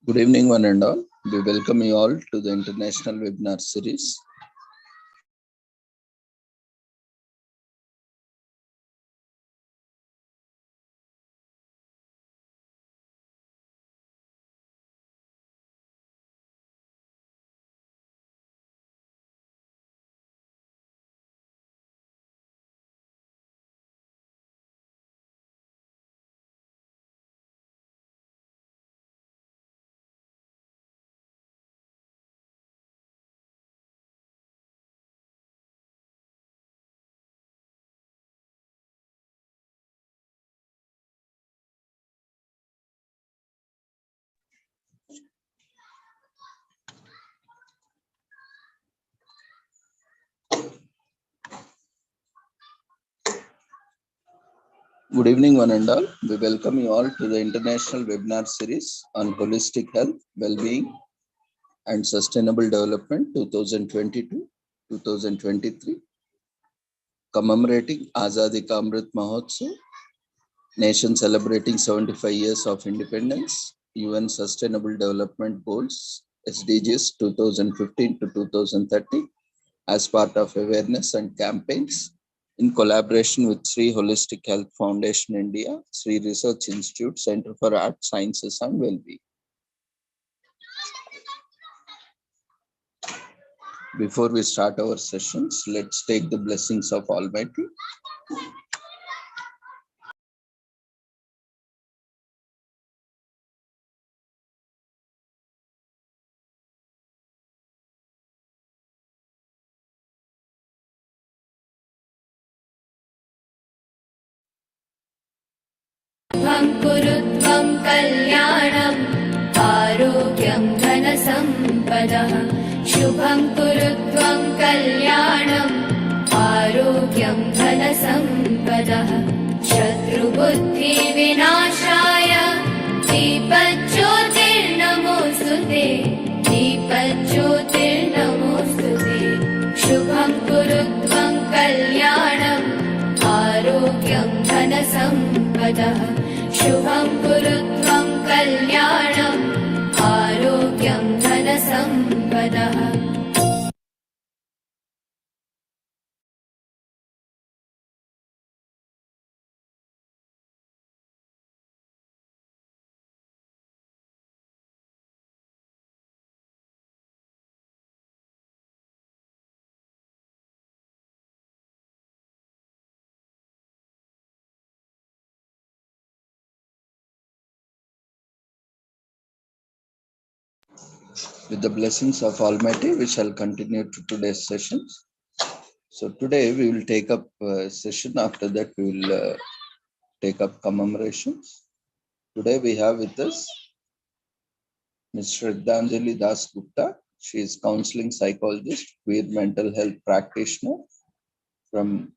Good evening, one and all. We welcome you all to the international webinar series. Good evening, one and all. We welcome you all to the international webinar series on holistic health, well-being, and sustainable development 2022-2023, commemorating Azadi Ka Amrit Mahotsav, nation celebrating 75 years of independence, UN Sustainable Development Goals, SDGs 2015 to 2030, as part of awareness and campaigns in collaboration with Sri Holistic Health Foundation India, Sri Research Institute, Center for Art, Sciences and Wellbeing. Before we start our sessions, let's take the blessings of Almighty. कुरुत्वं कल्याणम् आरोग्यं धनसम्पदः शुभं कुरुत्वं कल्याणम् आरोग्यं धनसम्पदः शत्रुबुद्धिविनाशाय दीपज्योतिर्नमोऽस्तुते दीपज्योतिर्नमोऽस्तुते शुभं कुरुत्वं कल्याणम् आरोग्यं धनसम्पदः शुभं कुरुत्वं कल्याणम् आरोग्यं धनसम्पदः. With the blessings of Almighty, we shall continue to today's sessions. So today we will take up a session. After that, we will take up commemorations. Today we have with us Ms. Shraddhanjali Das Gupta. She is counseling psychologist, queer mental health practitioner from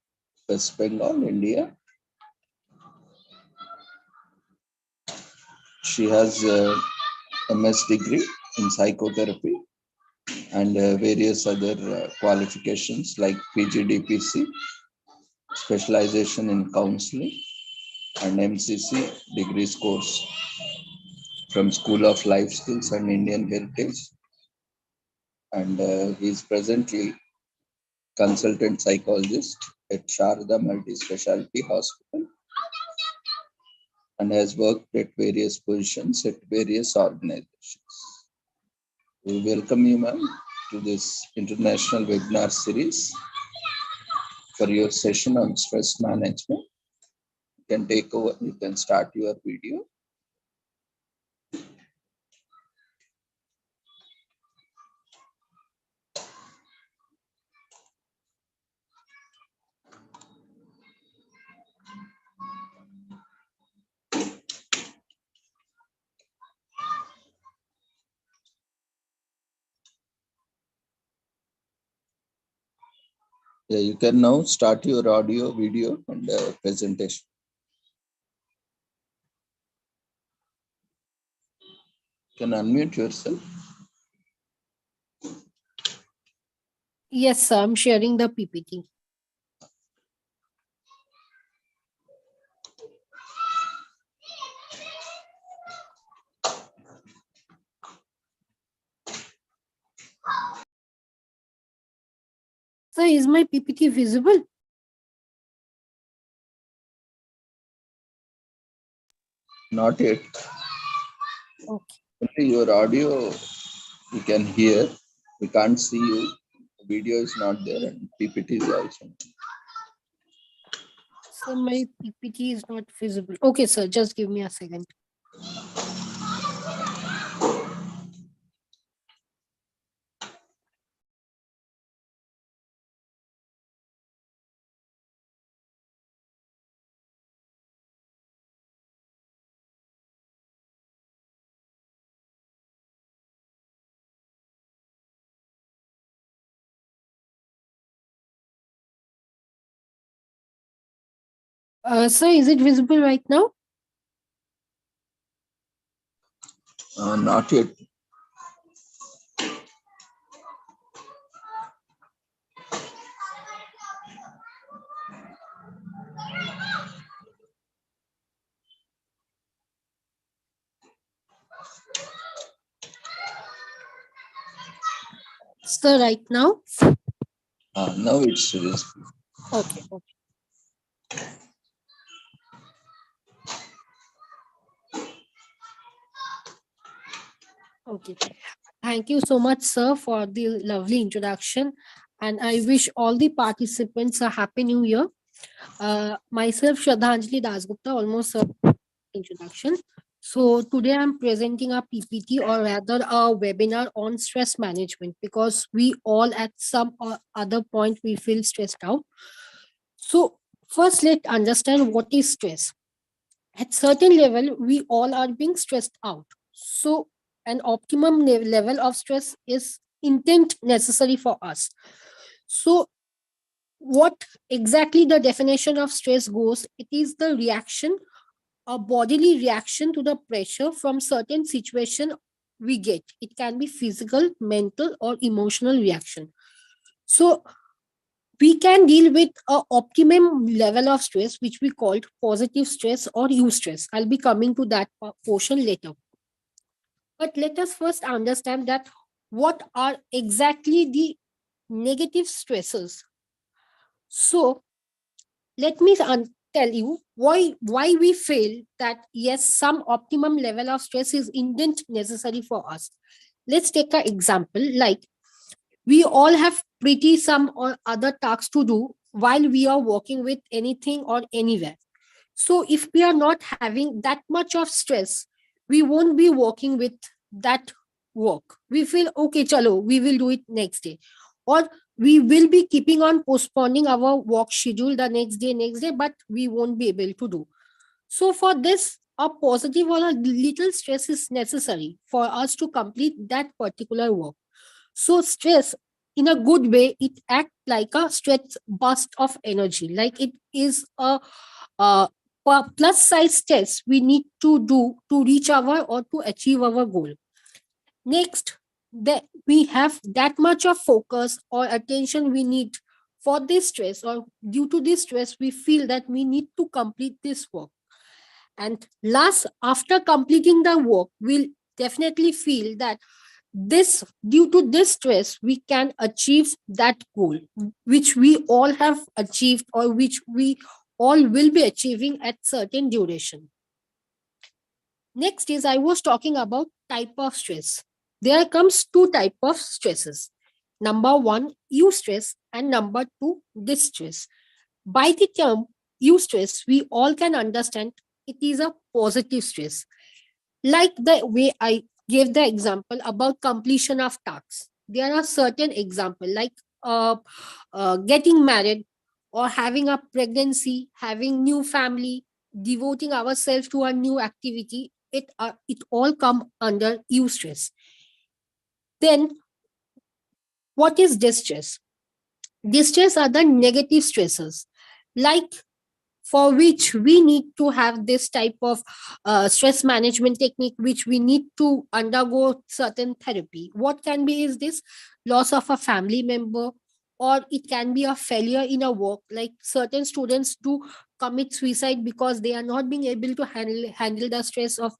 West Bengal, India. She has a MS degree in psychotherapy and various other qualifications like PGDPC, specialization in counseling, and MCC degrees course from School of Life Skills and Indian Heritage. And he is presently consultant psychologist at Sharda Multi-Specialty Hospital and has worked at various positions at various organizations. We welcome you, ma'am, to this international webinar series for your session on stress management. You can take over, you can start your video. Yeah, you can now start your audio, video, and presentation. You can unmute yourself. Yes, sir. I'm sharing the PPT. is my PPT visible? Not yet. Okay. Only your audio you can hear. We can't see you. The video is not there and PPT is also. So my PPT is not visible. Okay, sir, just give me a second. Sir, is it visible right now? Not yet. Sir, right now? Now it's visible. Okay. Okay. Thank you so much, sir, for the lovely introduction. And I wish all the participants a happy new year. Myself, Shraddhanjali Dasgupta, almost introduction. So today I'm presenting a PPT, or rather a webinar on stress management, because we all at some or other point we feel stressed out. So first, let's understand what is stress. At certain level, we all are being stressed out. So an optimum level of stress is intent necessary for us. So what exactly the definition of stress goes, it is the reaction, a bodily reaction to the pressure from certain situation we get. It can be physical, mental, or emotional reaction. So we can deal with a optimum level of stress, which we called positive stress or eustress. I'll be coming to that portion later. But let us first understand that what are exactly the negative stresses. So let me tell you why we feel that yes, some optimum level of stress is indeed necessary for us. Let's take an example, like we all have pretty some or other tasks to do while we are working with anything or anywhere. So if we are not having that much of stress, we won't be working with that work. We feel okay, chalo, we will do it next day. Or we will be keeping on postponing our work schedule the next day, but we won't be able to do. So for this, a positive or a little stress is necessary for us to complete that particular work. So stress, in a good way, it acts like a stress burst of energy. Like it is a plus size stress we need to do to reach our or to achieve our goal. Next, that we have that much of focus or attention we need for this stress, or due to this stress, we feel that we need to complete this work. And last, after completing the work, we'll definitely feel that this due to this stress we can achieve that goal which we all have achieved, or which we all will be achieving at certain duration. Next is, I was talking about type of stress. There comes two type of stresses. Number one, eustress, and number two, distress. By the term eustress, we all can understand it is a positive stress. Like the way I gave the example about completion of tasks, there are certain example like getting married, or having a pregnancy, having new family, devoting ourselves to a new activity. It all come under eustress. Then what is distress? Distress are the negative stresses, like for which we need to have this type of stress management technique, which we need to undergo certain therapy. What can be is this: loss of a family member, or it can be a failure in a work. Like certain students do commit suicide because they are not being able to handle the stress of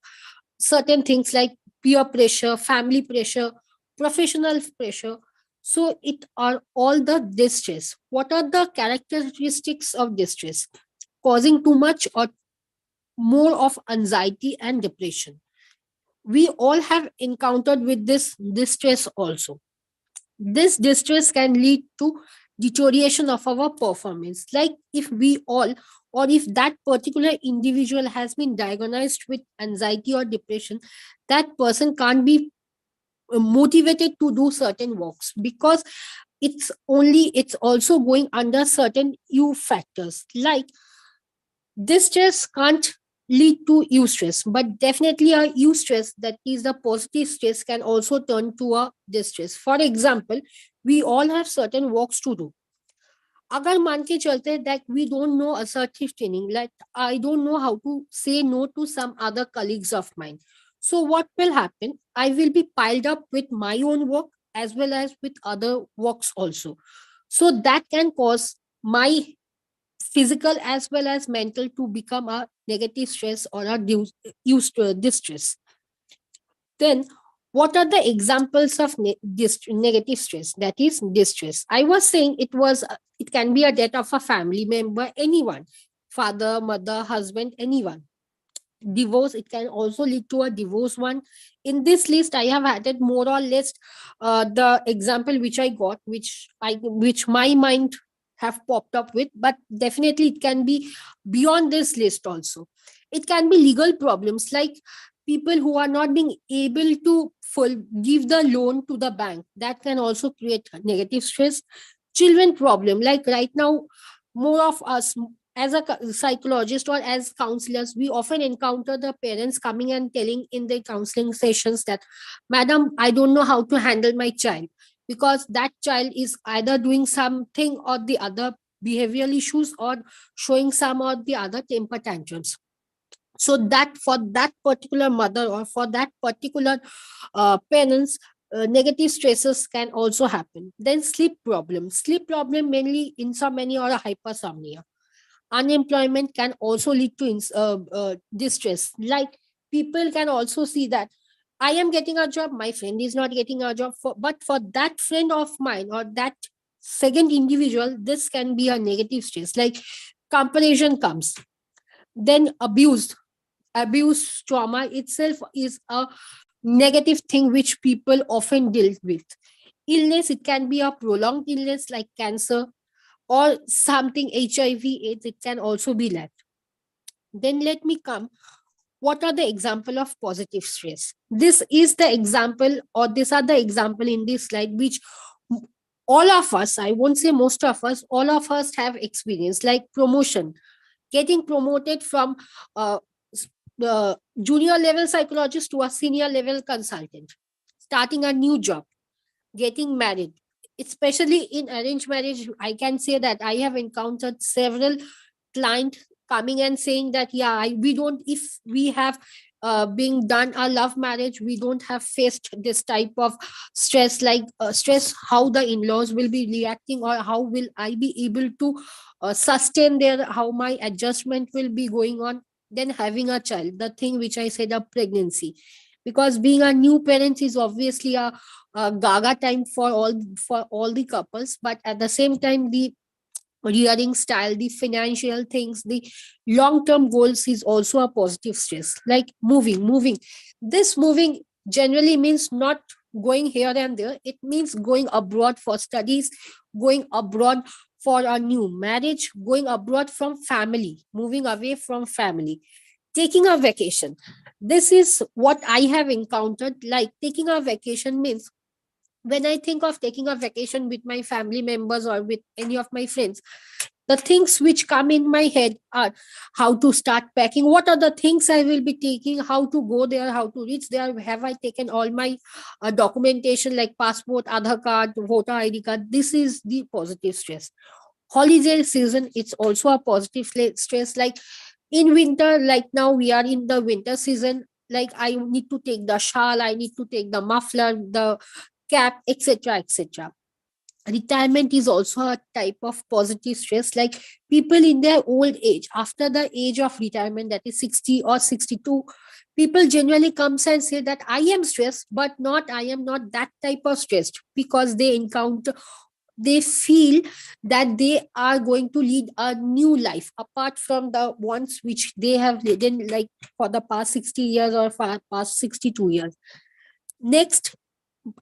certain things like peer pressure, family pressure, professional pressure. So it are all the distress. What are the characteristics of distress? Causing too much or more of anxiety and depression. We all have encountered with this distress also. This distress can lead to deterioration of our performance. Like if we all, or if that particular individual has been diagnosed with anxiety or depression, that person can't be motivated to do certain works, because it's also going under certain factors. Like this stress can't lead to eustress, but definitely a eustress, that is the positive stress, can also turn to a distress. For example, we all have certain works to do. अगर मान के चलते that we don't know assertive training, like I don't know how to say no to some other colleagues of mine. So what will happen? I will be piled up with my own work as well as with other works also. So that can cause my physical as well as mental to become a negative stress or a distress. Then what are the examples of negative stress, that is distress? I was saying it can be a death of a family member, anyone, father, mother, husband, anyone. Divorce, it can also lead to a divorce one. In this list I have added more or less the example which I got, which my mind have popped up with, but definitely it can be beyond this list also. It can be legal problems, like people who are not being able to give the loan to the bank, that can also create negative stress. Children problem, like right now more of us as a psychologist or as counselors, we often encounter the parents coming and telling in their counseling sessions that, Madam, I don't know how to handle my child, because that child is either doing something or the other behavioral issues or showing some or the other temper tantrums. So that for that particular mother or for that particular parents, negative stresses can also happen. Then sleep problem, mainly insomnia or hypersomnia. Unemployment can also lead to distress. Like people can also see that I am getting a job, my friend is not getting a job, but for that friend of mine or that second individual, this can be a negative stress. Like comparison comes. Then abuse trauma itself is a negative thing which people often deal with. Illness, it can be a prolonged illness like cancer or something HIV AIDS, it can also be that. Then let me come, what are the example of positive stress? This is the example, or these are the example in this slide which all of us, I won't say most of us, all of us have experienced. Like promotion, getting promoted from uh, the junior level psychologist to a senior level consultant, starting a new job, getting married. Especially in arranged marriage, I can say that I have encountered several clients coming and saying that, yeah, we don't, if we have being done a love marriage, we don't have faced this type of stress, like stress how the in-laws will be reacting, or how will I be able to sustain their, how my adjustment will be going on. Then having a child, the thing which I said, a pregnancy, because being a new parent is obviously a gaga time for all the couples, but at the same time the rearing style, the financial things, the long term goals is also a positive stress. Like moving, this moving generally means not going here and there, it means going abroad for studies, going abroad for a new marriage, going abroad from family, moving away from family. Taking a vacation, this is what I have encountered. Like taking a vacation means, when I think of taking a vacation with my family members or with any of my friends, the things which come in my head are how to start packing, what are the things I will be taking, how to go there, how to reach there, have I taken all my documentation like passport, Aadhaar card, voter ID card. This is the positive stress. Holiday season, it's also a positive stress. Like in winter, like now we are in the winter season, like I need to take the shawl, I need to take the muffler, the cap, etc., etc. Retirement is also a type of positive stress. Like people in their old age, after the age of retirement, that is 60 or 62, People generally comes and say that I am stressed, but not I am not that type of stressed, because they feel that they are going to lead a new life apart from the ones which they have led in, like for the past 60 years or for past 62 years. Next,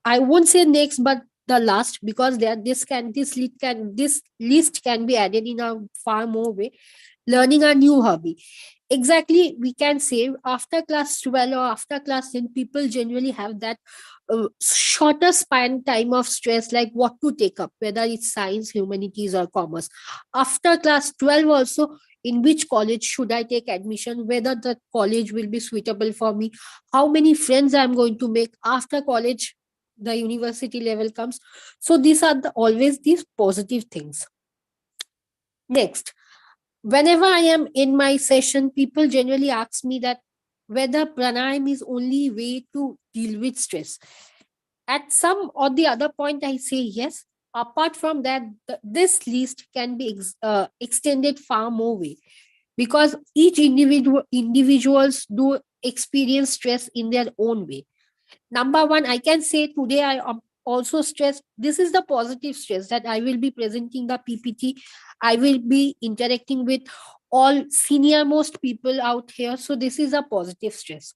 I won't say next, but the last, because there this list can be added in a far more way. Learning a new hobby. Exactly, we can say after class 12 or after class 10, people generally have that shorter span time of stress, like what to take up, whether it's science, humanities, or commerce. After class 12, also, in which college should I take admission, whether the college will be suitable for me, how many friends I'm going to make after college, the university level comes. So these are always these positive things. Next, whenever I am in my session, people generally ask me that whether pranayam is only way to deal with stress. At some or the other point, I say yes. Apart from that, this list can be extended far more way, because each individuals do experience stress in their own way. Number one, I can say today I am also stressed. This is the positive stress that I will be presenting the PPT. I will be interacting with all senior most people out here. So this is a positive stress.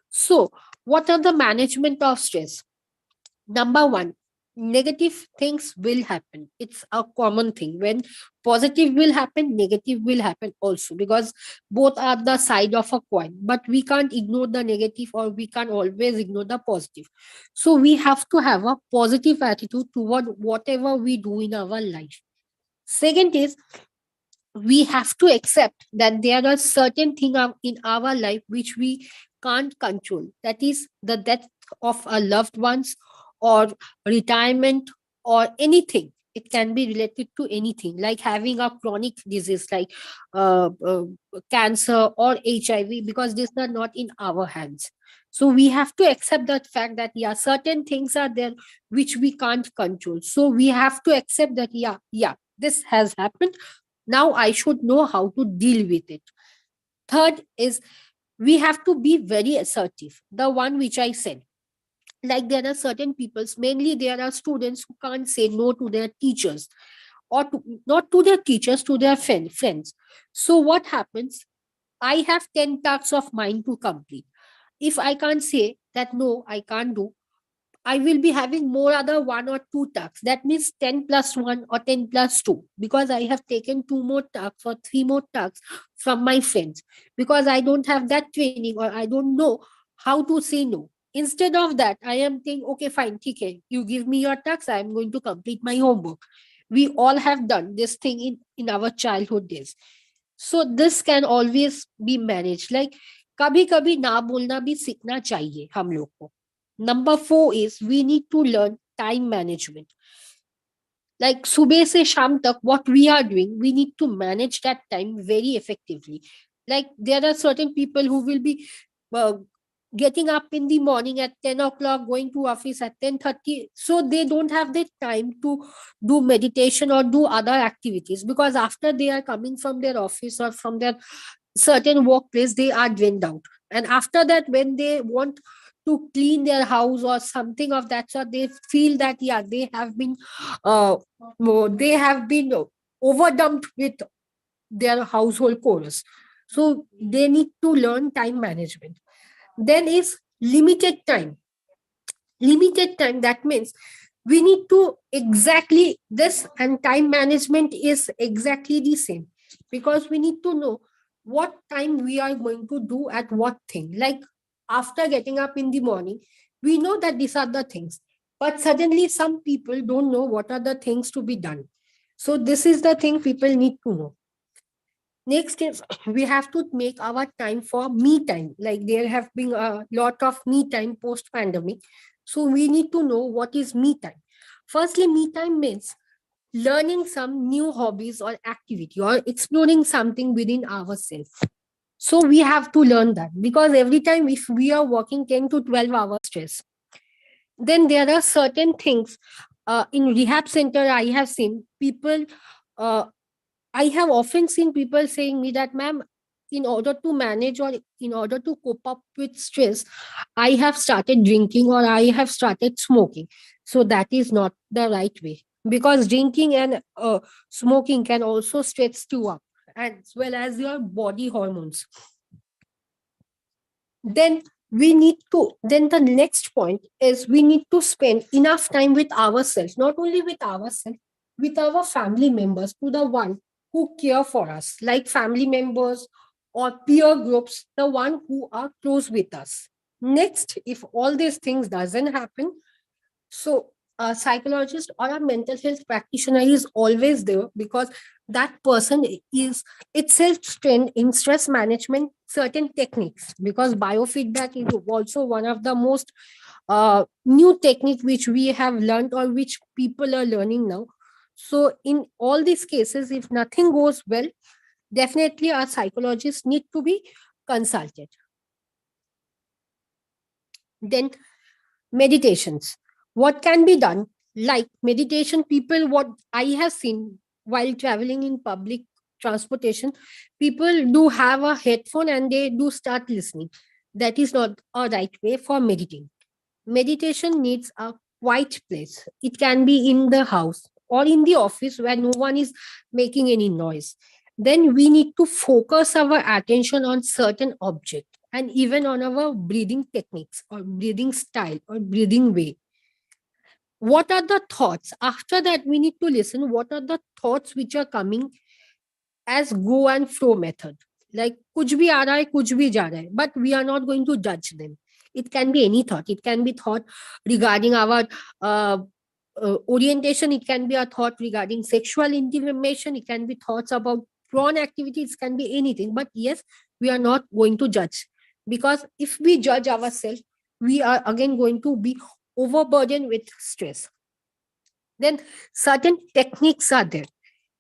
So what are the management of stress? Number one, negative things will happen. It's a common thing. When positive will happen, negative will happen also, because both are the side of a coin. But we can't ignore the negative, or we can't always ignore the positive. So we have to have a positive attitude toward whatever we do in our life. Second is, we have to accept that there are certain things in our life which we can't control. That is the death of our loved ones, or retirement, or anything. It can be related to anything, like having a chronic disease like uh, uh, cancer or HIV, because these are not in our hands. So we have to accept that fact that yeah, certain things are there which we can't control. So we have to accept that yeah, this has happened. Now I should know how to deal with it. Third is, we have to be very assertive, the one which I said. Like there are certain peoples, mainly there are students who can't say no to their teachers, or not to their teachers, to their friends. So what happens? I have 10 tasks of mine to complete. If I can't say that no, I can't do, I will be having more other one or two tasks. That means 10 plus 1 or 10 plus 2, because I have taken two more tasks or three more tasks from my friends, because I don't have that training, or I don't know how to say no. Instead of that, I am thinking, okay, fine, okay, you give me your tasks, I am going to complete my homework. We all have done this thing in our childhood days. So this can always be managed. Like कभी कभी ना बोलना भी सीखना चाहिए हम लोग को. Number 4 is, we need to learn time management. Like सुबह से शाम तक, what we are doing, we need to manage that time very effectively. Like there are certain people who will be uh, getting up in the morning at 10 o'clock, going to office at 10:30. So they don't have the time to do meditation or do other activities, because after they are coming from their office or from their certain workplace, they are drained out. And after that, when they want to clean their house or something of that sort, they feel that yeah, uh, they have been overdumped with their household chores. So they need to learn time management. Then is limited time. Limited time, that means we need to exactly this, and time management is exactly the same, because we need to know what time we are going to do at what thing. Like after getting up in the morning, we know that these are the things, but suddenly some people don't know what are the things to be done. So this is the thing people need to know. Next is, we have to make our time for me time. Like there have been a lot of me time post pandemic. So we need to know what is me time. Firstly, me time means learning some new hobbies or activity, or exploring something within ourselves. So we have to learn that, because every time if we are working 10 to 12 hours stress, then there are certain things in rehab center. I have seen people, uh, I have often seen people saying me that, ma'am, in order to manage or in order to cope up with stress, I have started drinking or I have started smoking. So that is not the right way, because drinking and smoking can also stress you up as well as your body hormones. Then then the next point is we need to spend enough time with ourselves, not only with ourselves, with our family members, to the one who care for us, like family members or peer groups, the one who are close with us. Next, if all these things doesn't happen, so a psychologist or a mental health practitioner is always there, because that person is itself trained in stress management certain techniques, because biofeedback is also one of the most new technique which we have learned or which people are learning now. So in all these cases, if nothing goes well, definitely our psychologists need to be consulted. Then meditations, what can be done? Like meditation, people, what I have seen while traveling in public transportation, people do have a headphone and they do start listening. That is not a right way for meditating. Meditation needs a quiet place. It can be in the house or in the office where no one is making any noise. Then we need to focus our attention on certain object and even on our breathing techniques or breathing style or breathing way. What are the thoughts? After that, we need to listen. What are the thoughts which are coming as go and flow method? Like kuch bhi aa raha hai, kuch bhi ja raha hai, but we are not going to judge them. It can be any thought. It can be thought regarding our orientation. It can be a thought regarding sexual intimation. It can be thoughts about prawn activities. It can be anything. But yes, we are not going to judge, because if we judge ourselves, we are again going to be overburdened with stress. Then certain techniques are there.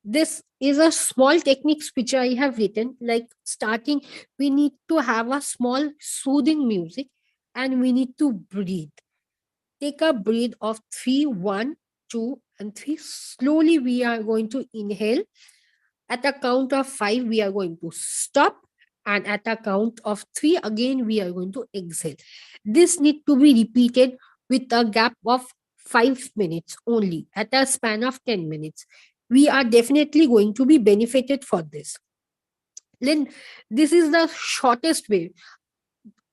This is a small techniques which I have written. Like starting, we need to have a small soothing music and we need to breathe. Take a breath of 3, 1, 2, and 3. Slowly, we are going to inhale. At the count of 5, we are going to stop. And at the count of 3, again, we are going to exhale. This need to be repeated with a gap of 5 minutes only, at a span of 10 minutes. We are definitely going to be benefited for this. Then this is the shortest way.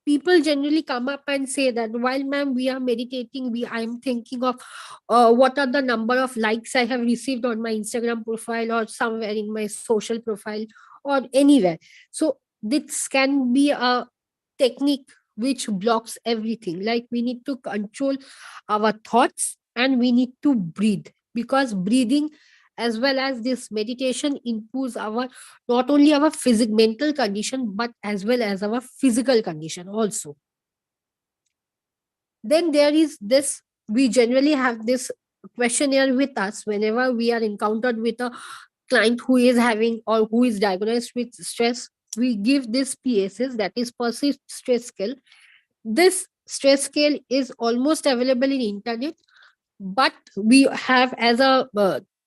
People generally come up and say that while ma'am we are meditating, I'm thinking of what are the number of likes I have received on my Instagram profile or somewhere in my social profile or anywhere. So this can be a technique which blocks everything. Like we need to control our thoughts and we need to breathe, because breathing as well as this meditation improves our not only our mental condition but as well as our physical condition also. Then there is this, we generally have this questionnaire with us whenever we are encountered with a client who is having or who is diagnosed with stress. We give this PSS, that is perceived stress scale. This stress scale is almost available in internet, but we have as a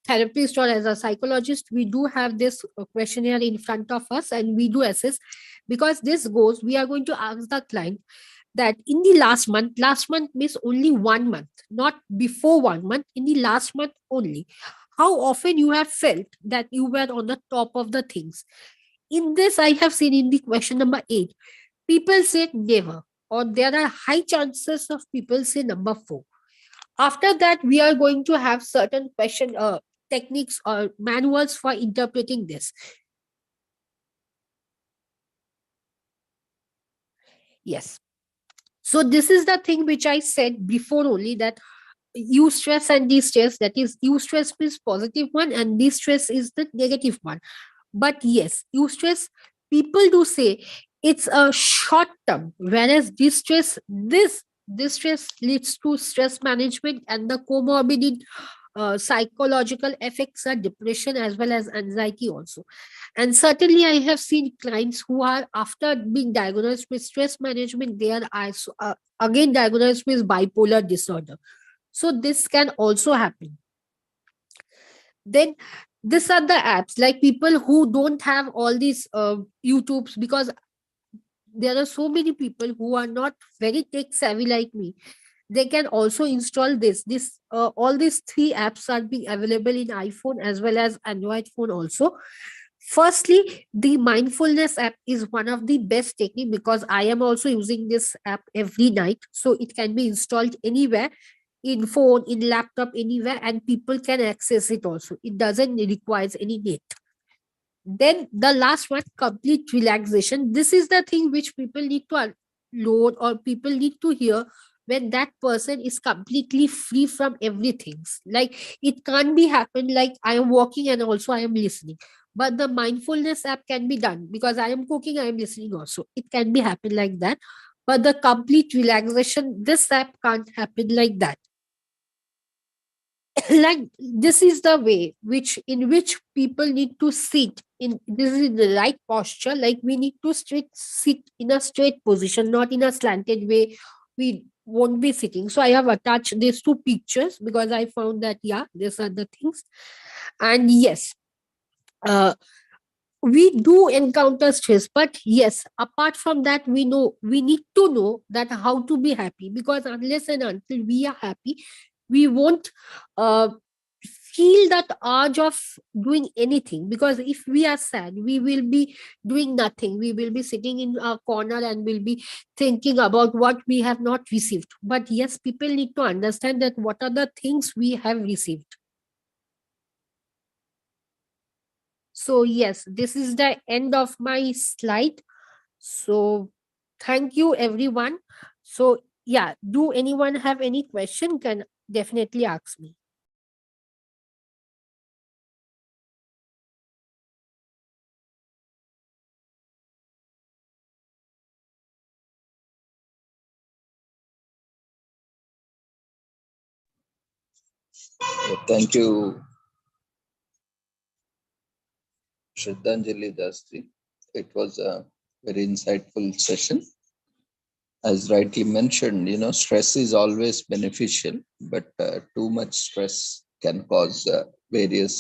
therapist or as a psychologist, we do have this questionnaire in front of us and we do assess, because this goes, we are going to ask the client that in the last month means only 1 month, not before 1 month, in the last month only, how often you have felt that you were on the top of the things. In this, I have seen in the question number 8, people say never, or there are high chances of people say number 4. After that, we are going to have certain question techniques or manuals for interpreting this. Yes. So this is the thing which I said before only, that eustress and de-stress, that is eustress is positive one and de-stress is the negative one. But yes, eustress, people do say it's a short term, whereas distress, this distress leads to stress management and the comorbid psychological effects are depression as well as anxiety also. And certainly I have seen clients who are, after being diagnosed with stress management, they are also, again diagnosed with bipolar disorder. So this can also happen. Then these are the apps, like people who don't have all these YouTubes, because there are so many people who are not very tech savvy like me. They can also install this all these three apps are being available in iPhone as well as Android phone also. Firstly, the mindfulness app is one of the best technique, because I am also using this app every night, so it can be installed anywhere, in phone, in laptop, anywhere, and people can access it also. It doesn't requires any net. Then the last one, complete relaxation. This is the thing which people need to load, or people need to hear, when that person is completely free from everything. Like it can't be happen like I am walking and also I am listening. But the mindfulness app can be done, because I am cooking, I am listening also. It can be happen like that. But the complete relaxation, this app can't happen like that. Like this is the way which in which people need to sit in, this is the right posture, like we need to sit in a straight position, not in a slanted way. We won't be sitting. So I have attached these two pictures, because I found that, yeah, these are the things. And yes, uh we do encounter stress, but yes, apart from that, we know we need to know that how to be happy, because unless and until we are happy, we won't uh, feel that urge of doing anything. Because if we are sad, we will be doing nothing, we will be sitting in a corner and will be thinking about what we have not received. But yes, people need to understand that what are the things we have received. So yes, this is the end of my slide. So thank you everyone. So yeah, do anyone have any question, can definitely ask me. Thank you, Shraddhanjali Dasti. It was a very insightful session. As rightly mentioned, stress is always beneficial, but too much stress can cause various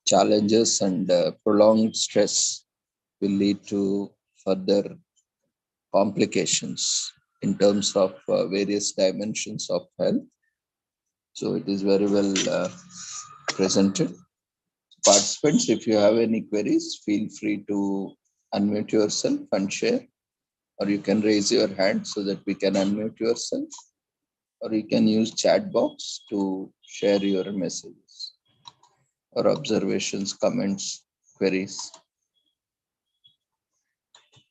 challenges, and prolonged stress will lead to further complications in terms of various dimensions of health. So it is very well presented. Participants, if you have any queries, feel free to unmute yourself and share, or you can raise your hand so that we can unmute yourself, or you can use chat box to share your messages or observations, comments, queries.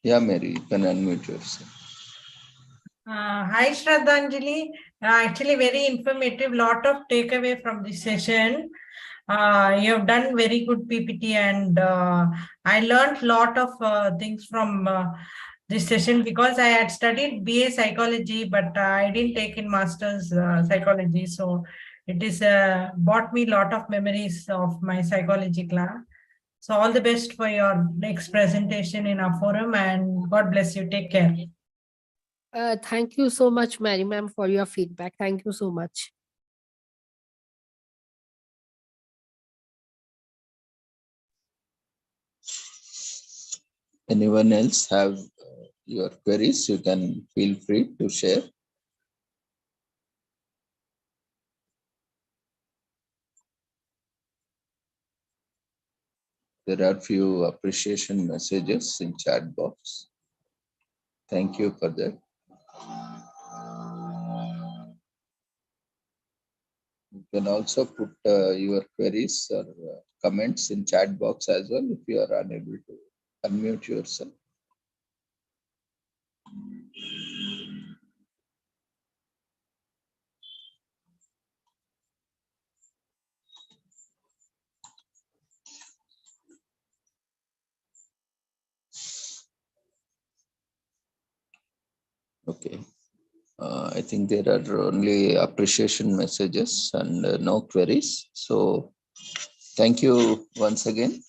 Yeah, Mary, you can unmute yourself. Hi, Shraddhanjali. Actually, very informative. Lot of takeaway from this session. You have done very good PPT, and I learned lot of things from this session, because I had studied BA psychology, but I didn't take in master's psychology. So it is brought me lot of memories of my psychology class. So all the best for your next presentation in our forum, and God bless you. Take care. Thank you so much, Mary ma'am, for your feedback. Thank you so much. Anyone else have your queries? You can feel free to share. There are few appreciation messages in chat box. Thank you for that. You can also put your queries or comments in chat box as well if you are unable to unmute yourself. Okay. I think there are only appreciation messages and no queries. So thank you once again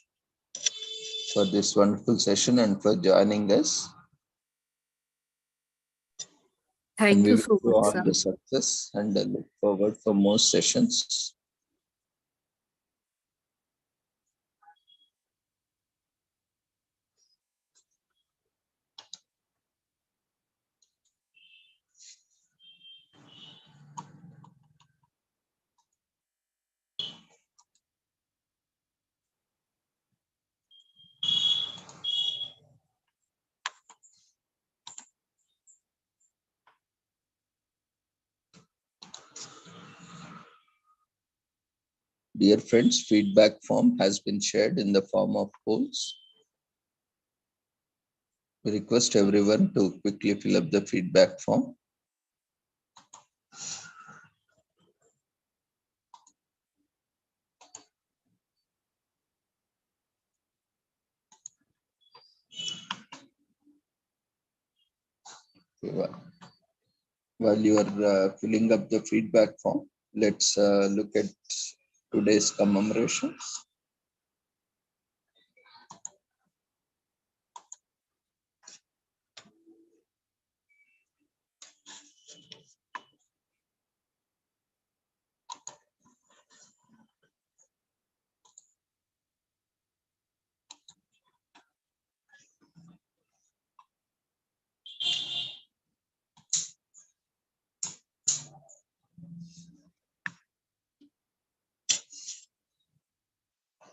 for this wonderful session and for joining us. And Thank we you wish so you much, all sir. the success and look forward for more sessions. Dear friends, feedback form has been shared in the form of polls. We request everyone to quickly fill up the feedback form. While you are filling up the feedback form, let's look at today's commemorations.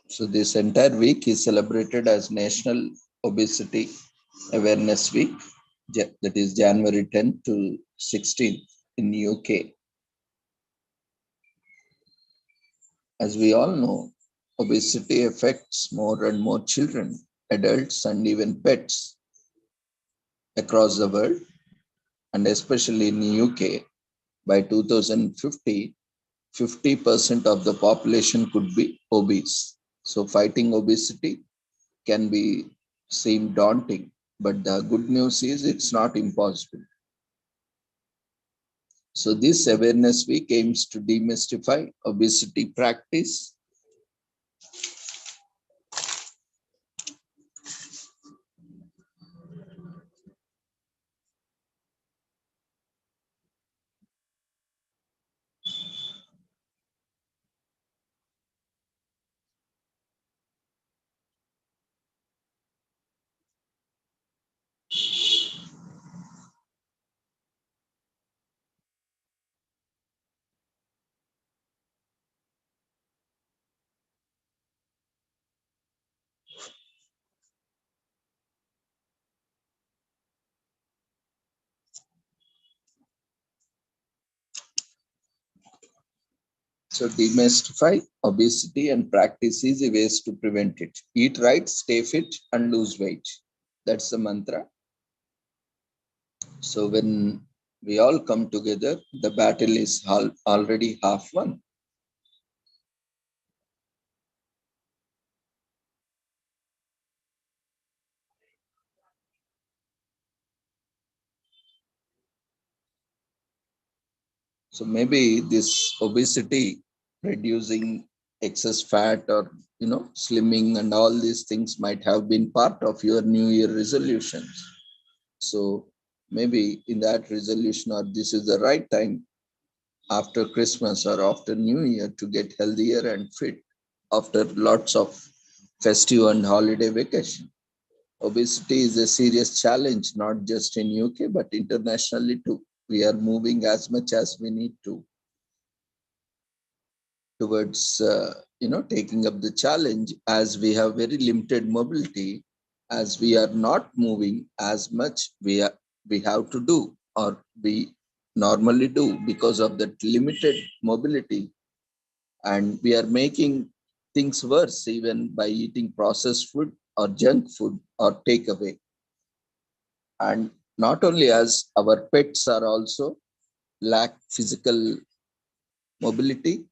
So this entire week is celebrated as National Obesity Awareness Week, that is January 10th to 16th in UK. As we all know, obesity affects more and more children, adults, and even pets across the world, and especially in the UK. By 2050, 50% of the population could be obese. So fighting obesity can be seem daunting, but the good news is it's not impossible. So this awareness week aims to demystify obesity practice, so demystify obesity and practice easy ways to prevent it. Eat right, stay fit, and lose weight. That's the mantra. So when we all come together, the battle is already half won. So maybe this obesity, reducing excess fat or slimming and all these things might have been part of your New Year resolutions. So maybe in that resolution, or this is the right time after Christmas or after New Year to get healthier and fit after lots of festive and holiday vacation. Obesity is a serious challenge, not just in UK, but internationally too. We are moving as much as we need to towards taking up the challenge, as we have very limited mobility, as we are not moving as much we have to do, or we normally do, because of that limited mobility, and we are making things worse even by eating processed food or junk food or takeaway. And not only as our pets are also lack physical mobility,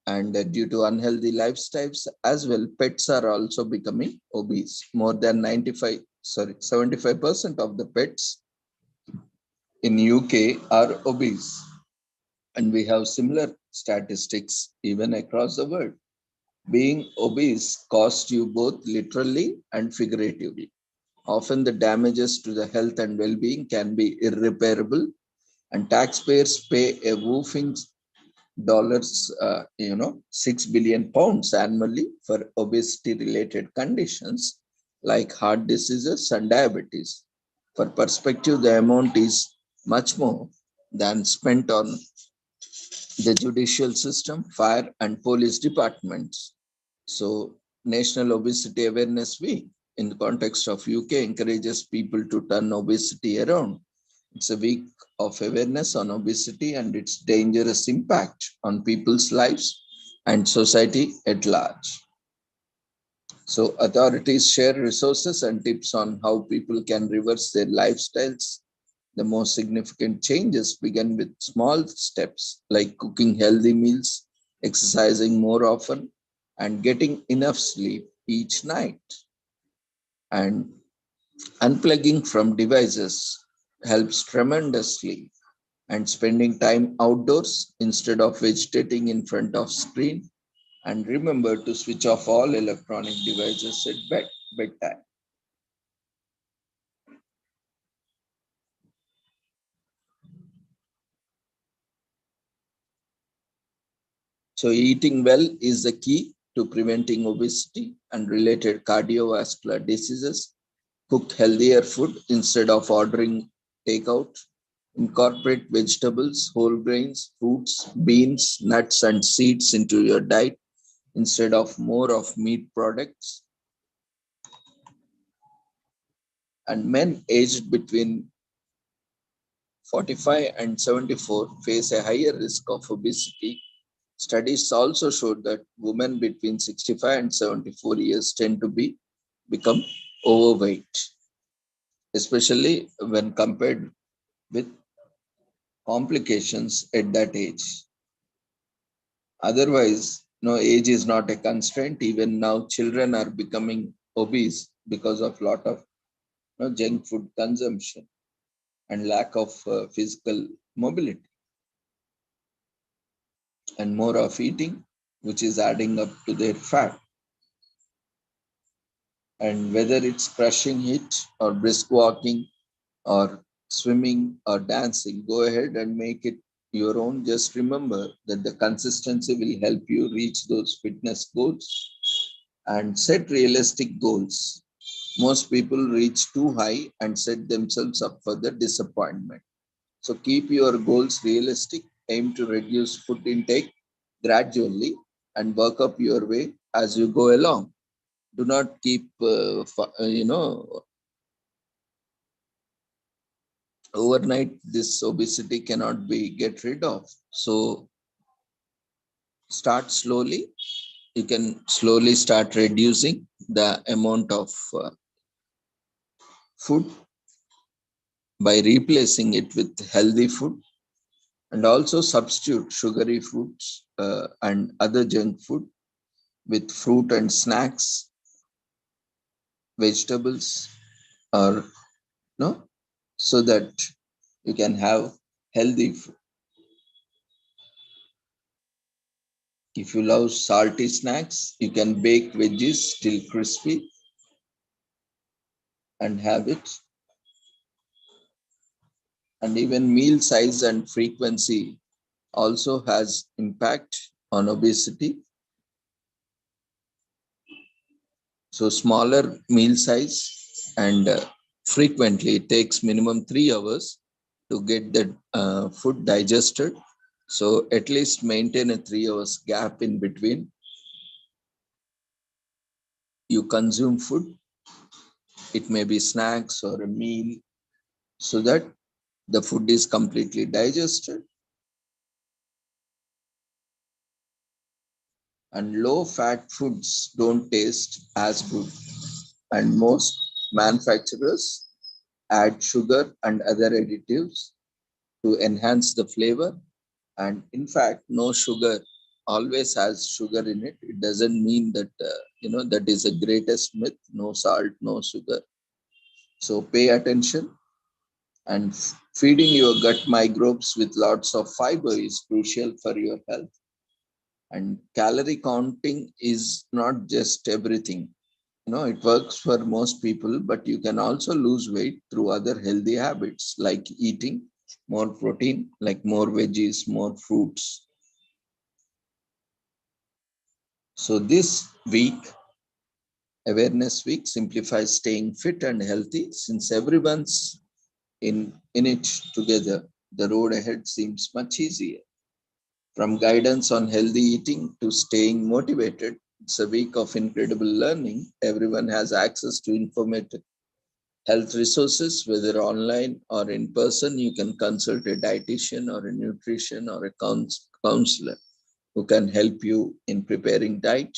and due to unhealthy lifestyles as well, pets are also becoming obese. More than 75% of the pets in UK are obese, and we have similar statistics even across the world. Being obese costs you both literally and figuratively. Often the damages to the health and well-being can be irreparable, and taxpayers pay a whopping £6 billion annually for obesity related conditions like heart diseases and diabetes. For perspective, the amount is much more than spent on the judicial system, fire and police departments. So National Obesity Awareness Week in the context of UK encourages people to turn obesity around. It's a week of awareness on obesity and its dangerous impact on people's lives and society at large. So authorities share resources and tips on how people can reverse their lifestyles. The most significant changes begin with small steps like cooking healthy meals, exercising more often, and getting enough sleep each night. And unplugging from devices helps tremendously, and spending time outdoors instead of vegetating in front of screen. And remember to switch off all electronic devices at bedtime. So eating well is the key to preventing obesity and related cardiovascular diseases. Cook healthier food instead of ordering takeout. Incorporate vegetables, whole grains, fruits, beans, nuts, and seeds into your diet instead of more of meat products. And men aged between 45 and 74 face a higher risk of obesity. Studies also showed that women between 65 and 74 years tend to become overweight, especially when compared with complications at that age. Otherwise, no, age is not a constraint. Even now, children are becoming obese because of lot of junk food consumption and lack of physical mobility and more of eating, which is adding up to their fat. And whether it's crushing it or brisk walking or swimming or dancing, go ahead and make it your own. Just remember that the consistency will help you reach those fitness goals, and set realistic goals. Most people reach too high and set themselves up for the disappointment. So keep your goals realistic, aim to reduce food intake gradually and work up your way as you go along. Do not keep, overnight this obesity cannot be get rid of. So start slowly. You can slowly start reducing the amount of food by replacing it with healthy food, and also substitute sugary foods and other junk food with fruit and snacks, vegetables, or no, so that you can have healthy food. If you love salty snacks, you can bake veggies till crispy and have it. And even meal size and frequency also has impact on obesity. So smaller meal size and frequently it takes minimum 3 hours to get the food digested. So at least maintain a 3 hours gap in between you consume food. It may be snacks or a meal, so that the food is completely digested. And low fat foods don't taste as good. And most manufacturers add sugar and other additives to enhance the flavor. And in fact, no sugar always has sugar in it. It doesn't mean that, that is the greatest myth. No salt, no sugar. So pay attention, and feeding your gut microbes with lots of fiber is crucial for your health. And calorie counting is not just everything. It works for most people, but you can also lose weight through other healthy habits like eating more protein, like more veggies, more fruits. So this week, Awareness Week, simplifies staying fit and healthy. Since everyone's in it together, the road ahead seems much easier. From guidance on healthy eating to staying motivated, it's a week of incredible learning. Everyone has access to informative health resources, whether online or in person. You can consult a dietitian or a nutrition or a counselor. who can help you in preparing diet.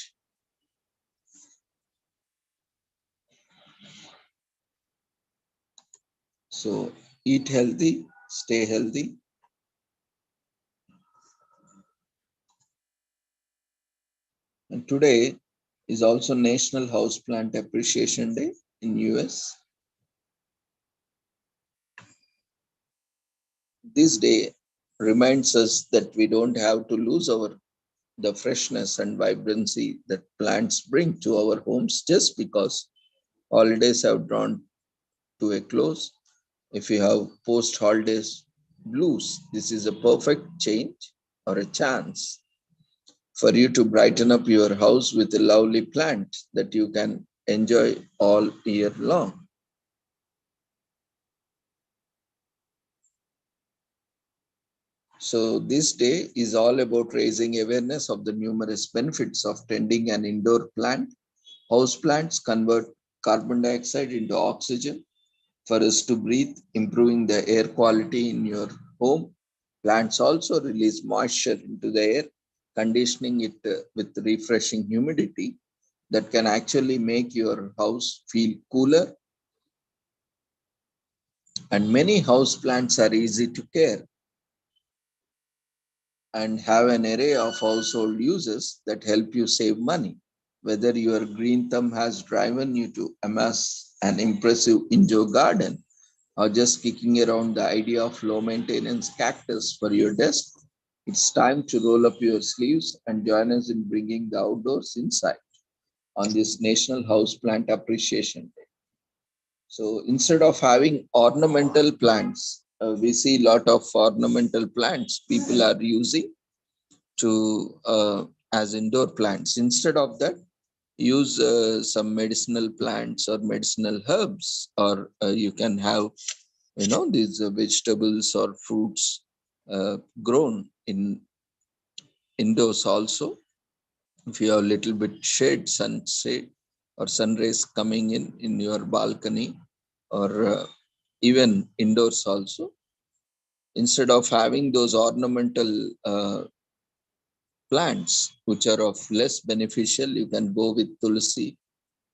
So eat healthy, stay healthy. And today is also National Houseplant Appreciation Day in US. This day reminds us that we don't have to lose the freshness and vibrancy that plants bring to our homes just because holidays have drawn to a close. If you have post-holidays blues, this is a perfect change or a chance for you to brighten up your house with a lovely plant that you can enjoy all year long. So this day is all about raising awareness of the numerous benefits of tending an indoor plant. House plants convert carbon dioxide into oxygen for us to breathe, improving the air quality in your home. Plants also release moisture into the air, conditioning it with refreshing humidity that can actually make your house feel cooler. And many house plants are easy to care and have an array of household uses that help you save money. Whether your green thumb has driven you to amass an impressive indoor garden or just kicking around the idea of low maintenance cactus for your desk, it's time to roll up your sleeves and join us in bringing the outdoors inside on this National Houseplant Appreciation Day. So instead of having ornamental plants, we see a lot of ornamental plants people are using to as indoor plants. Instead of that, use some medicinal plants or medicinal herbs, or you can have these vegetables or fruits grown in indoors also. If you have a little bit shade, sunshade or sun rays coming in your balcony or even indoors also, instead of having those ornamental plants which are of less beneficial, you can go with tulsi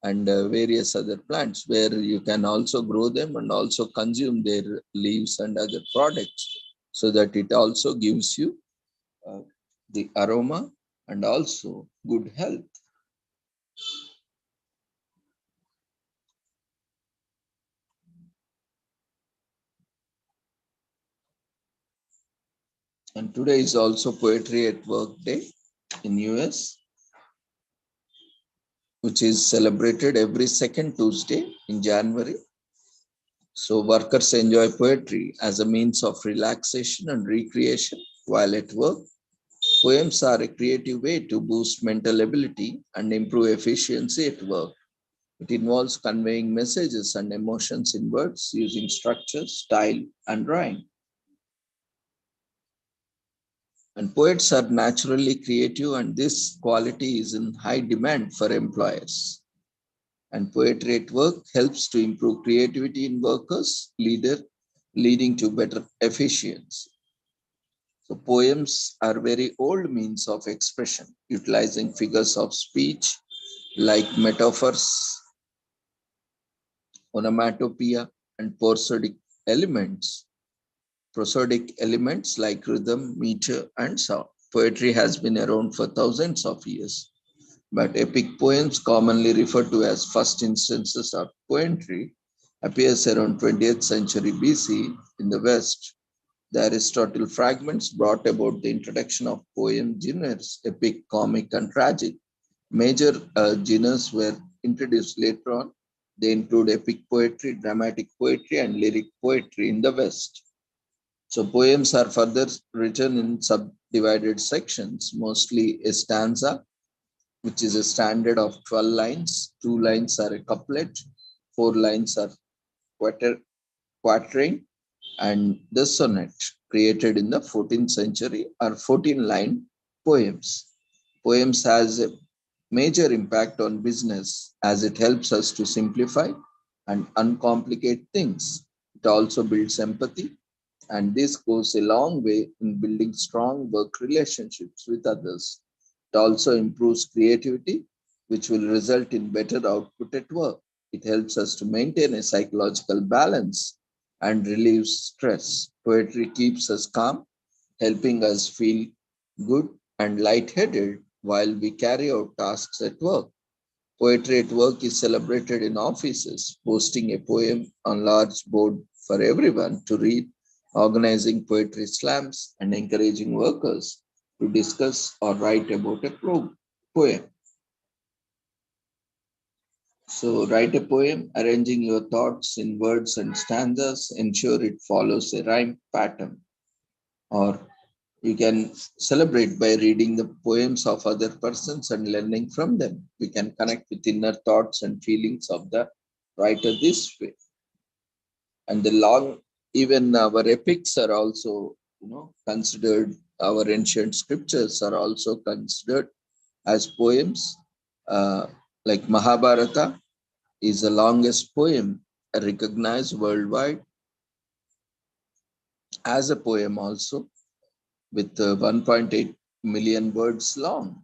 and various other plants where you can also grow them and also consume their leaves and other products, so that it also gives you the aroma and also good health. And today is also Poetry at Work Day in US, which is celebrated every second Tuesday in January. So workers enjoy poetry as a means of relaxation and recreation while at work. Poems are a creative way to boost mental ability and improve efficiency at work. It involves conveying messages and emotions in words using structure, style, and rhyme. And poets are naturally creative, and this quality is in high demand for employers. And poetry at work helps to improve creativity in workers, leading to better efficiency. So poems are very old means of expression, utilizing figures of speech like metaphors, onomatopoeia, and prosodic elements like rhythm, meter, and sound. Poetry has been around for thousands of years, but epic poems, commonly referred to as first instances of poetry, appears around 20th century BC in the West. The Aristotle fragments brought about the introduction of poem genres, epic, comic, and tragic. Major genres were introduced later on. They include epic poetry, dramatic poetry, and lyric poetry in the West. So poems are further written in subdivided sections, mostly a stanza, which is a standard of 12 lines. 2 lines are a couplet, 4 lines are quatrain, and the sonnet, created in the 14th century, are 14-line poems. Poems has a major impact on business as it helps us to simplify and uncomplicate things. It also builds empathy And this goes a long way in building strong work relationships with others. It also improves creativity, which will result in better output at work. It helps us to maintain a psychological balance and relieves stress. Poetry keeps us calm, helping us feel good and lightheaded while we carry out tasks at work. Poetry at work is celebrated in offices, posting a poem on large board for everyone to read, organizing poetry slams, and encouraging workers to discuss or write about a poem. So write a poem, arranging your thoughts in words and stanzas, ensure it follows a rhyme pattern. Or you can celebrate by reading the poems of other persons and learning from them. We can connect with inner thoughts and feelings of the writer this way. And the long, even our epics are also, considered, our ancient scriptures are also considered as poems. Like Mahabharata is the longest poem recognized worldwide as a poem also, with 1.8 million words long.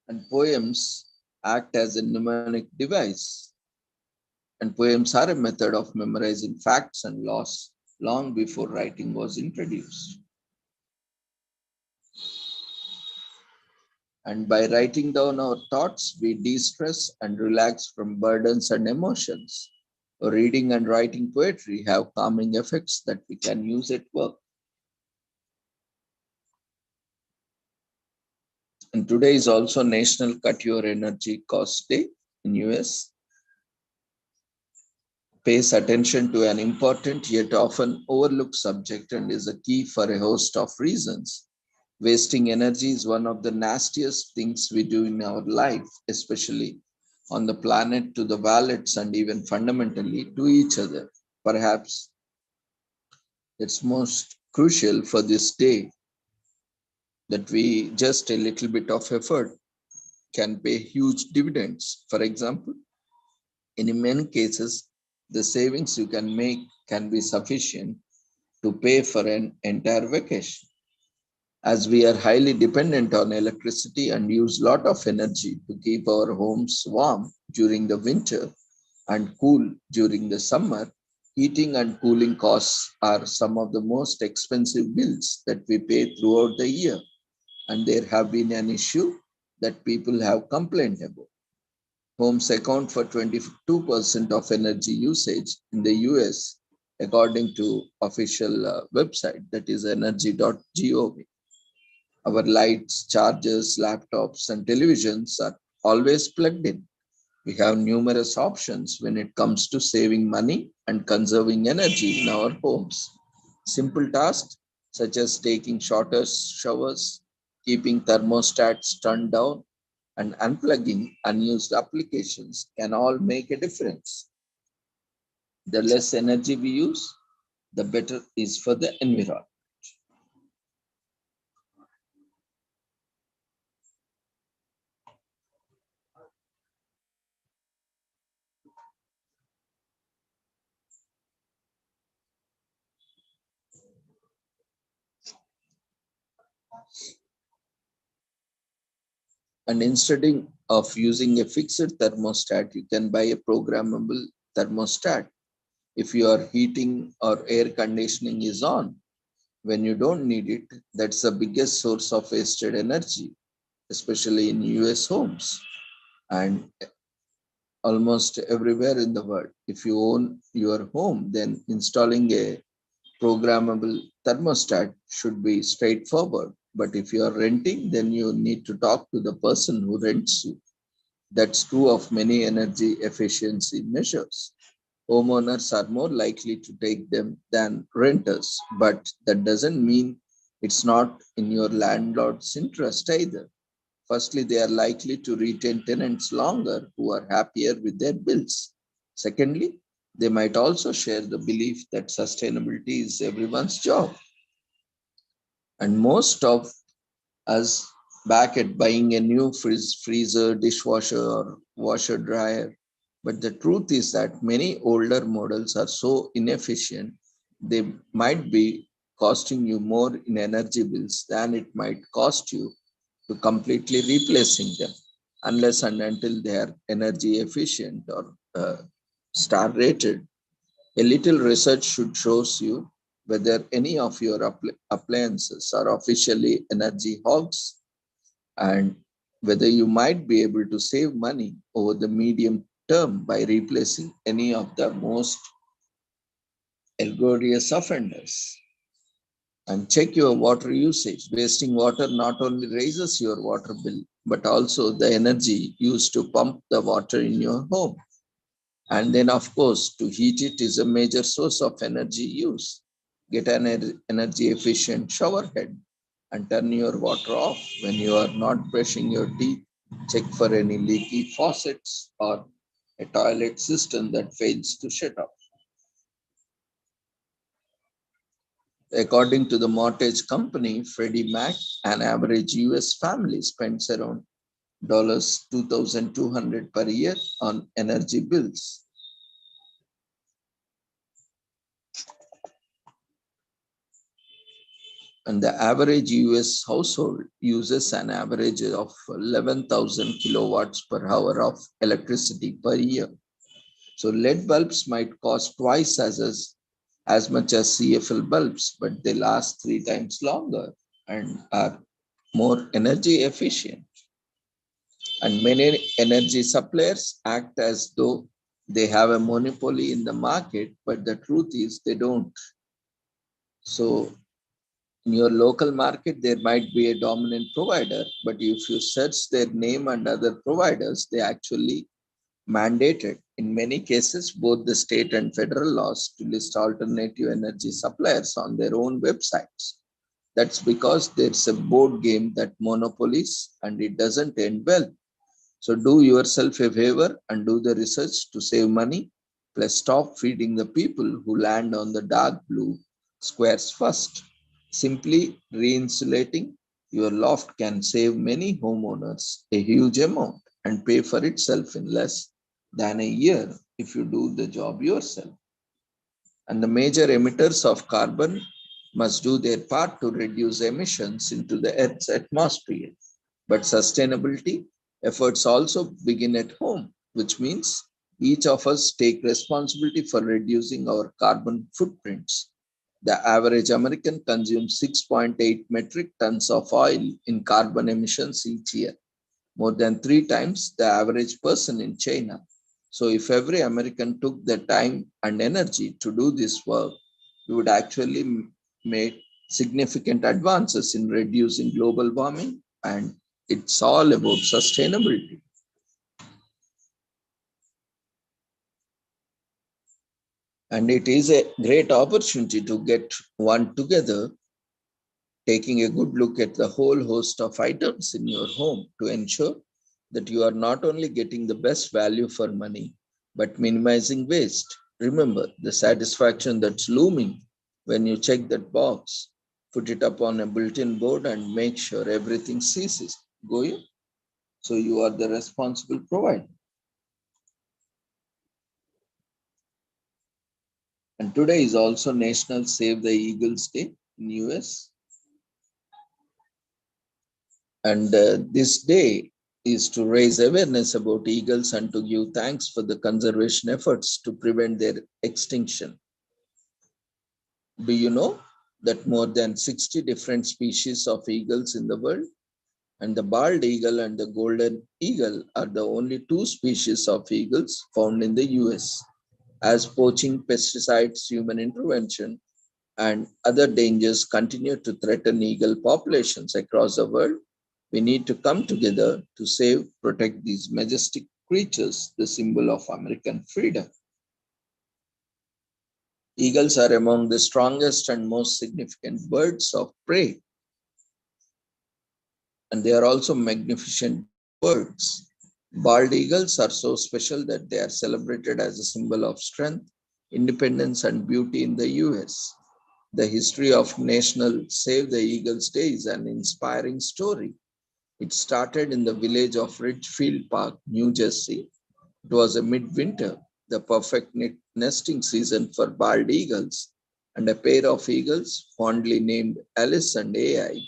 And poems act as a mnemonic device. And poems are a method of memorizing facts and laws long before writing was introduced. And by writing down our thoughts, we de-stress and relax from burdens and emotions. Reading and writing poetry have calming effects that we can use at work. And today is also National Cut Your Energy Cost Day in US. Pays attention to an important yet often overlooked subject and is a key for a host of reasons. Wasting energy is one of the nastiest things we do in our life, especially on the planet, to the wallets, and even fundamentally to each other. Perhaps it's most crucial for this day that we just a little bit of effort can pay huge dividends. For example, in many cases, the savings you can make can be sufficient to pay for an entire vacation. As we are highly dependent on electricity and use a lot of energy to keep our homes warm during the winter and cool during the summer, heating and cooling costs are some of the most expensive bills that we pay throughout the year. And there have been an issue that people have complained about. Homes account for 22% of energy usage in the US, according to official website, that is energy.gov. Our lights, chargers, laptops, and televisions are always plugged in. We have numerous options when it comes to saving money and conserving energy in our homes. Simple tasks such as taking shorter showers, keeping thermostats turned down, and unplugging unused applications can all make a difference. The less energy we use, the better is for the environment. And instead of using a fixed thermostat, you can buy a programmable thermostat. If your heating or air conditioning is on when you don't need it, that's the biggest source of wasted energy, especially in US homes and almost everywhere in the world. If you own your home, then installing a programmable thermostat should be straightforward. But if you are renting, then you need to talk to the person who rents you. That's true of many energy efficiency measures. Homeowners are more likely to take them than renters, but that doesn't mean it's not in your landlord's interest either. Firstly, they are likely to retain tenants longer who are happier with their bills. Secondly, they might also share the belief that sustainability is everyone's job. And most of us back at buying a new freezer, dishwasher, or washer dryer But the truth is that many older models are so inefficient, they might be costing you more in energy bills than it might cost you to completely replacing them, unless and until they are energy efficient or star rated. A little research should show you whether any of your appliances are officially energy hogs and whether you might be able to save money over the medium term by replacing any of the most egregious offenders. And check your water usage. Wasting water not only raises your water bill, but also the energy used to pump the water in your home. And then, of course, to heat it is a major source of energy use. Get an energy efficient shower head and turn your water off when you are not brushing your teeth. Check for any leaky faucets or a toilet system that fails to shut off. According to the mortgage company Freddie Mac, an average US family spends around $2,200 per year on energy bills. And the average US household uses an average of 11,000 kilowatts per hour of electricity per year. So LED bulbs might cost twice as much as CFL bulbs, but they last 3 times longer and are more energy efficient. And many energy suppliers act as though they have a monopoly in the market, but the truth is they don't. So in your local market, there might be a dominant provider, but if you search their name and other providers, they actually mandated in many cases both the state and federal laws to list alternative energy suppliers on their own websites. That's because there's a board game that monopolies and it doesn't end well. So do yourself a favor and do the research to save money, plus stop feeding the people who land on the dark blue squares first. Simply re-insulating your loft can save many homeowners a huge amount and pay for itself in less than a year if you do the job yourself. And the major emitters of carbon must do their part to reduce emissions into the Earth's atmosphere. But sustainability efforts also begin at home, which means each of us take responsibility for reducing our carbon footprints. The average American consumes 6.8 metric tons of oil in carbon emissions each year, more than 3 times the average person in China. So if every American took the time and energy to do this work, we would actually make significant advances in reducing global warming, and it's all about sustainability. And it is a great opportunity to get one together, taking a good look at the whole host of items in your home to ensure that you are not only getting the best value for money, but minimizing waste. Remember the satisfaction that's looming when you check that box, put it up on a built-in board and make sure everything ceases going. So you are the responsible provider. And today is also National Save the Eagles Day in US. And this day is to raise awareness about eagles and to give thanks for the conservation efforts to prevent their extinction. Do you know that more than 60 different species of eagles in the world? And the bald eagle and the golden eagle are the only 2 species of eagles found in the US. As poaching, pesticides, human intervention, and other dangers continue to threaten eagle populations across the world, we need to come together to save, protect these majestic creatures, the symbol of American freedom. Eagles are among the strongest and most significant birds of prey, and they are also magnificent birds. Bald eagles are so special that they are celebrated as a symbol of strength, independence, and beauty in the US. The history of National Save the Eagles Day is an inspiring story. It started in the village of Ridgefield Park, New Jersey, It was a midwinter, the perfect nesting season for bald eagles, and a pair of eagles, fondly named Alice and AI,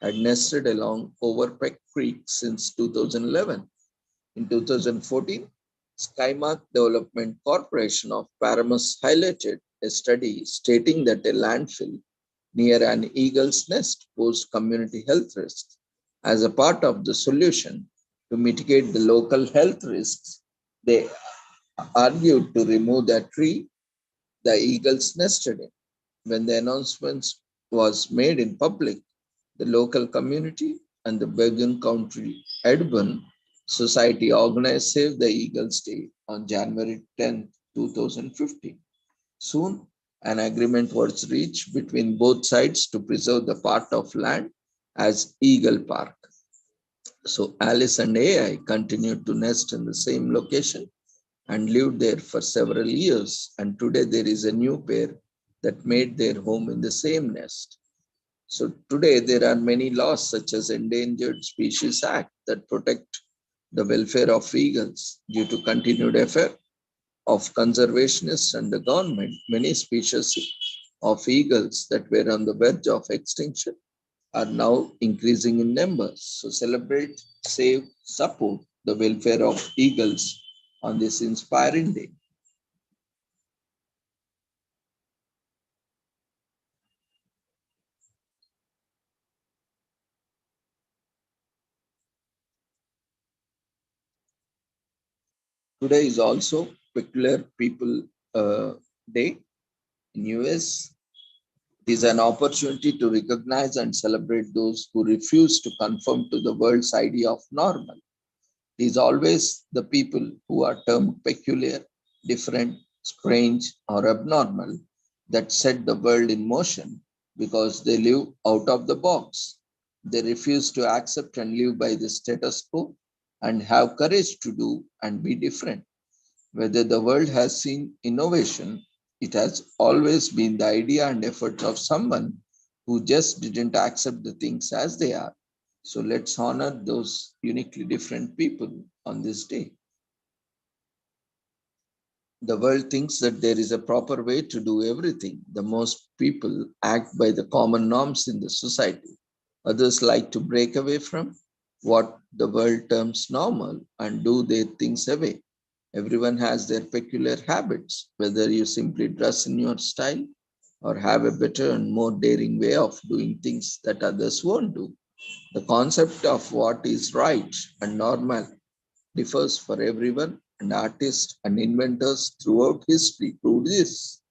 had nested along Overpeck Creek since 2011. In 2014, Skymark Development Corporation of Paramus highlighted a study stating that a landfill near an eagle's nest posed community health risks. As a part of the solution to mitigate the local health risks, they argued to remove the tree the eagles nested in. When the announcement was made in public, the local community and the Bergen County Edburn Society organized Save the Eagles Day on January 10, 2015. Soon, an agreement was reached between both sides to preserve the part of land as Eagle Park. So Alice and AI continued to nest in the same location and lived there for several years. And today there is a new pair that made their home in the same nest. So today there are many laws such as Endangered Species Act that protect the welfare of eagles. Due to continued effort of conservationists and the government, many species of eagles that were on the verge of extinction are now increasing in numbers. So celebrate, save, support the welfare of eagles on this inspiring day. Today is also Peculiar People Day in US. It is an opportunity to recognize and celebrate those who refuse to conform to the world's idea of normal. It is always the people who are termed peculiar, different, strange, or abnormal that set the world in motion because they live out of the box. They refuse to accept and live by the status quo and have courage to do and be different. Whether the world has seen innovation, it has always been the idea and efforts of someone who just didn't accept the things as they are. So let's honor those uniquely different people on this day. The world thinks that there is a proper way to do everything. The most people act by the common norms in the society. Others like to break away from what the world terms normal and do their things away. Everyone has their peculiar habits, whether you simply dress in your style or have a better and more daring way of doing things that others won't do. The concept of what is right and normal differs for everyone, and artists and inventors throughout history proved this.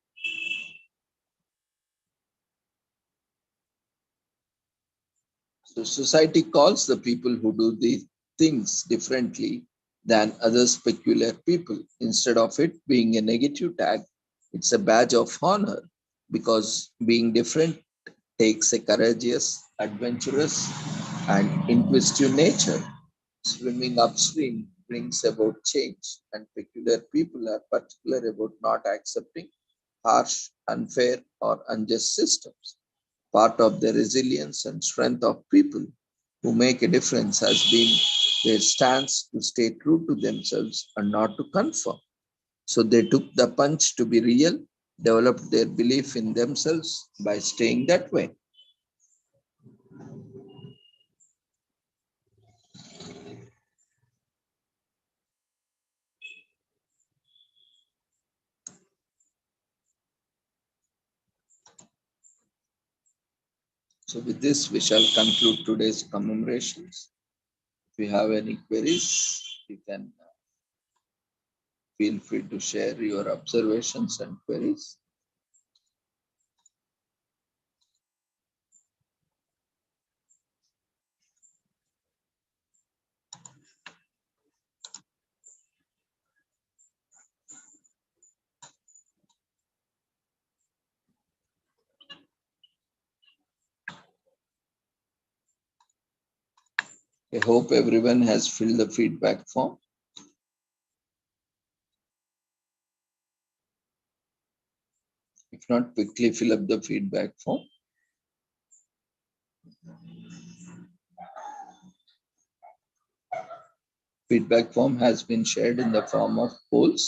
So society calls the people who do these things differently than others peculiar people. Instead of it being a negative tag, it's a badge of honor because being different takes a courageous, adventurous, and inquisitive nature. Swimming upstream brings about change, and peculiar people are particular about not accepting harsh, unfair, or unjust systems. Part of the resilience and strength of people who make a difference has been their stance to stay true to themselves and not to conform. So they took the punch to be real, developed their belief in themselves by staying that way. So with this, we shall conclude today's commemorations. If you have any queries, you can feel free to share your observations and queries. I hope everyone has filled the feedback form. If not, quickly fill up the feedback form. feedback form has been shared in the form of polls.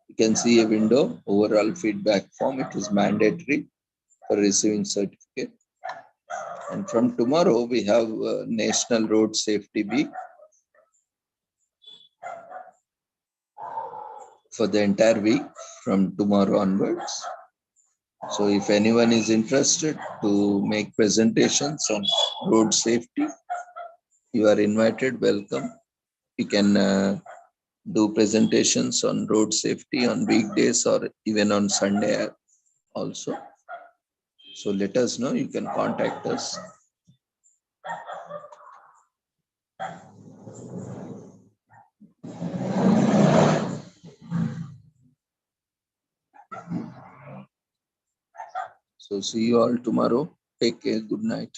You can see a window, overall feedback form. It is mandatory for receiving certificate. And from tomorrow, we have National Road Safety Week for the entire week from tomorrow onwards. So if anyone is interested to make presentations on road safety, you are invited, welcome. You can do presentations on road safety on weekdays or even on Sunday also. So let us know, you can contact us. So see you all tomorrow. Take care. Good night.